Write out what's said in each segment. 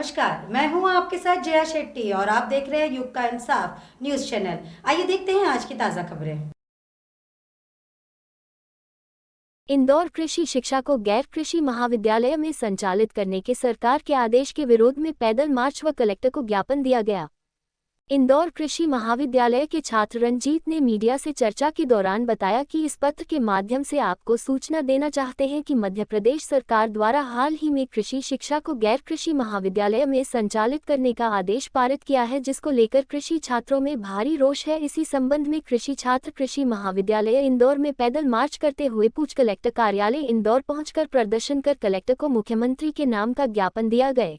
नमस्कार, मैं हूं आपके साथ जया शेट्टी और आप देख रहे हैं युग का इंसाफ न्यूज चैनल। आइए देखते हैं आज की ताजा खबरें। इंदौर कृषि शिक्षा को गैर कृषि महाविद्यालय में संचालित करने के सरकार के आदेश के विरोध में पैदल मार्च व कलेक्टर को ज्ञापन दिया गया। इंदौर कृषि महाविद्यालय के छात्र रंजीत ने मीडिया से चर्चा के दौरान बताया कि इस पत्र के माध्यम से आपको सूचना देना चाहते हैं कि मध्य प्रदेश सरकार द्वारा हाल ही में कृषि शिक्षा को गैर कृषि महाविद्यालय में संचालित करने का आदेश पारित किया है, जिसको लेकर कृषि छात्रों में भारी रोष है। इसी संबंध में कृषि छात्र कृषि महाविद्यालय इंदौर में पैदल मार्च करते हुए पूछ कलेक्टर कार्यालय इंदौर पहुंचकर प्रदर्शन कर कलेक्टर को मुख्यमंत्री के नाम का ज्ञापन दिया गया।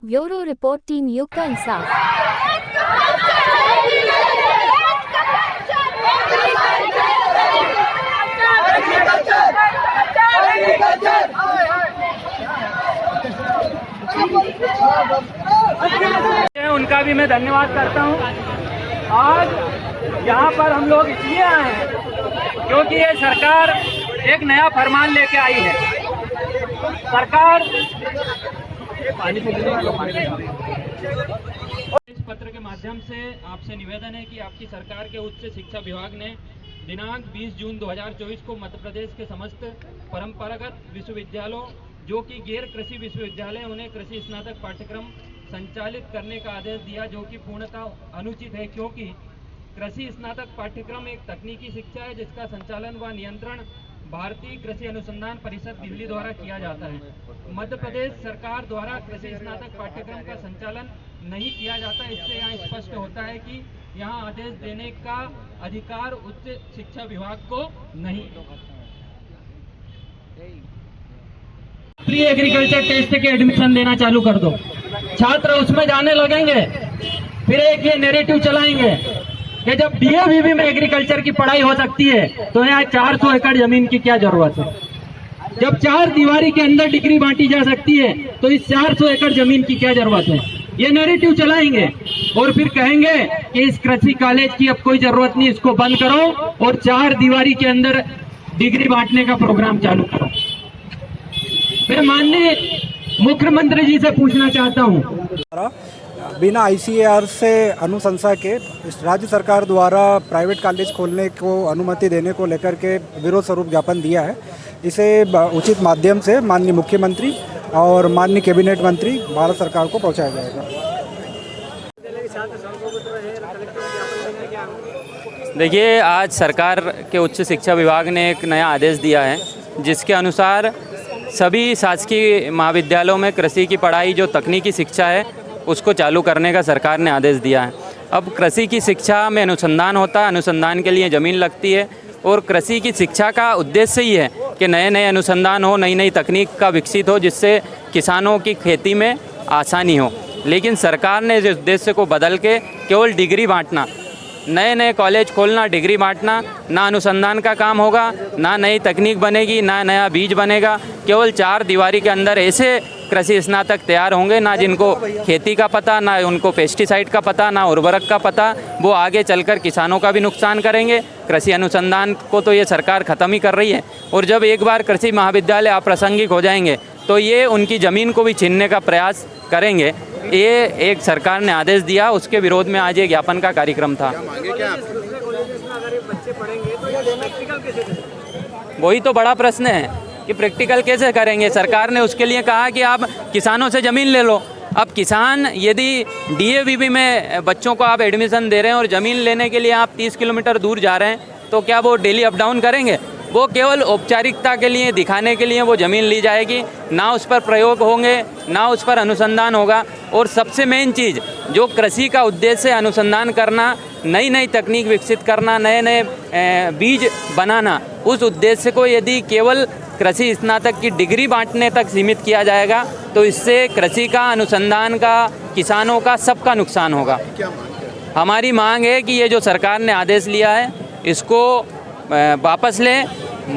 ब्यूरो रिपोर्ट, टीम युग का इंसाफ। उनका भी मैं धन्यवाद करता हूं। आज यहाँ पर हम लोग इसलिए आए हैं क्योंकि ये सरकार एक नया फरमान लेके आई है। सरकार इस पत्र के माध्यम से आपसे निवेदन है कि आपकी सरकार के उच्च शिक्षा विभाग ने दिनांक 20 जून 2024 को मध्य प्रदेश के समस्त परंपरागत विश्वविद्यालयों जो कि गैर कृषि विश्वविद्यालय उन्हें कृषि स्नातक पाठ्यक्रम संचालित करने का आदेश दिया, जो कि पूर्णतः अनुचित है, क्योंकि कृषि स्नातक पाठ्यक्रम एक तकनीकी शिक्षा है जिसका संचालन व नियंत्रण भारतीय कृषि अनुसंधान परिषद दिल्ली द्वारा किया जाता है। मध्य प्रदेश सरकार द्वारा कृषि स्नातक पाठ्यक्रम का संचालन नहीं किया जाता। इससे यहाँ स्पष्ट होता है कि यहाँ आदेश देने का अधिकार उच्च शिक्षा विभाग को नहीं। प्री एग्रीकल्चर टेस्ट के एडमिशन देना चालू कर दो, छात्र उसमें जाने लगेंगे। फिर एक ये नैरेटिव चलाएंगे कि जब डीएवीबी में एग्रीकल्चर की पढ़ाई हो सकती है तो यहाँ 400 एकड़ जमीन की क्या जरूरत है। जब 4 दीवारी के अंदर डिग्री बांटी जा सकती है तो इस 400 एकड़ जमीन की क्या जरूरत है। ये नैरेटिव चलाएंगे और फिर कहेंगे कि इस कृषि कॉलेज की अब कोई जरूरत नहीं, इसको बंद करो और 4 दीवारी के अंदर डिग्री बांटने का प्रोग्राम चालू करो। मैं माननीय मुख्यमंत्री जी से पूछना चाहता हूँ, बिना आईसीएआर से अनुशंसा के राज्य सरकार द्वारा प्राइवेट कॉलेज खोलने को अनुमति देने को लेकर के विरोध स्वरूप ज्ञापन दिया है। इसे उचित माध्यम से माननीय मुख्यमंत्री और माननीय कैबिनेट मंत्री भारत सरकार को पहुंचाया जाएगा। देखिए, आज सरकार के उच्च शिक्षा विभाग ने एक नया आदेश दिया है जिसके अनुसार सभी शासकीय महाविद्यालयों में कृषि की पढ़ाई जो तकनीकी शिक्षा है उसको चालू करने का सरकार ने आदेश दिया है। अब कृषि की शिक्षा में अनुसंधान होता है, अनुसंधान के लिए ज़मीन लगती है और कृषि की शिक्षा का उद्देश्य ही है कि नए नए अनुसंधान हो, नई नई तकनीक का विकसित हो जिससे किसानों की खेती में आसानी हो। लेकिन सरकार ने इस उद्देश्य को बदल के केवल डिग्री बांटना, नए नए कॉलेज खोलना, डिग्री बांटना, ना अनुसंधान का काम होगा, ना नई तकनीक बनेगी, ना नया बीज बनेगा। केवल 4 दीवारी के अंदर ऐसे कृषि स्नातक तैयार होंगे ना जिनको खेती का पता, ना उनको पेस्टिसाइड का पता, ना उर्वरक का पता। वो आगे चलकर किसानों का भी नुकसान करेंगे। कृषि अनुसंधान को तो ये सरकार ख़त्म ही कर रही है और जब एक बार कृषि महाविद्यालय अप्रासंगिक हो जाएंगे तो ये उनकी ज़मीन को भी छीनने का प्रयास करेंगे। ये एक सरकार ने आदेश दिया, उसके विरोध में आज ये ज्ञापन का कार्यक्रम था। वही तो बड़ा प्रश्न है कि प्रैक्टिकल कैसे करेंगे। सरकार ने उसके लिए कहा कि आप किसानों से ज़मीन ले लो। अब किसान यदि डीएवीबी में बच्चों को आप एडमिशन दे रहे हैं और ज़मीन लेने के लिए आप 30 किलोमीटर दूर जा रहे हैं तो क्या वो डेली अप डाउन करेंगे? वो केवल औपचारिकता के लिए, दिखाने के लिए वो ज़मीन ली जाएगी, ना उस पर प्रयोग होंगे, ना उस पर अनुसंधान होगा। और सबसे मेन चीज़ जो कृषि का उद्देश्य है, अनुसंधान करना, नई नई तकनीक विकसित करना, नए नए बीज बनाना, उस उद्देश्य को यदि केवल कृषि स्नातक की डिग्री बांटने तक सीमित किया जाएगा तो इससे कृषि का, अनुसंधान का, किसानों का, सबका नुकसान होगा। हमारी मांग है कि ये जो सरकार ने आदेश लिया है इसको वापस लें।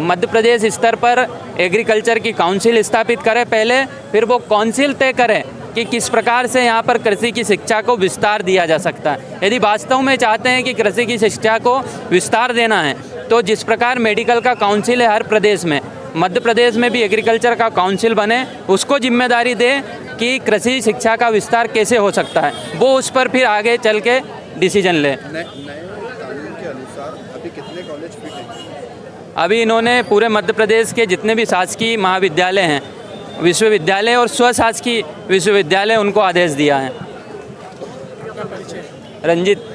मध्य प्रदेश स्तर पर एग्रीकल्चर की काउंसिल स्थापित करें पहले, फिर वो काउंसिल तय करें कि किस प्रकार से यहाँ पर कृषि की शिक्षा को विस्तार दिया जा सकता है। यदि वास्तव में चाहते हैं कि कृषि की शिक्षा को विस्तार देना है तो जिस प्रकार मेडिकल का काउंसिल है हर प्रदेश में, मध्य प्रदेश में भी एग्रीकल्चर का काउंसिल बने, उसको जिम्मेदारी दे कि कृषि शिक्षा का विस्तार कैसे हो सकता है, वो उस पर फिर आगे चल के डिसीजन ले। नए कानून के अनुसार अभी कितने कॉलेज फिट हैं? अभी इन्होंने पूरे मध्य प्रदेश के जितने भी शासकीय महाविद्यालय हैं, विश्वविद्यालय और स्वशासकीय विश्वविद्यालय, उनको आदेश दिया है। रंजित।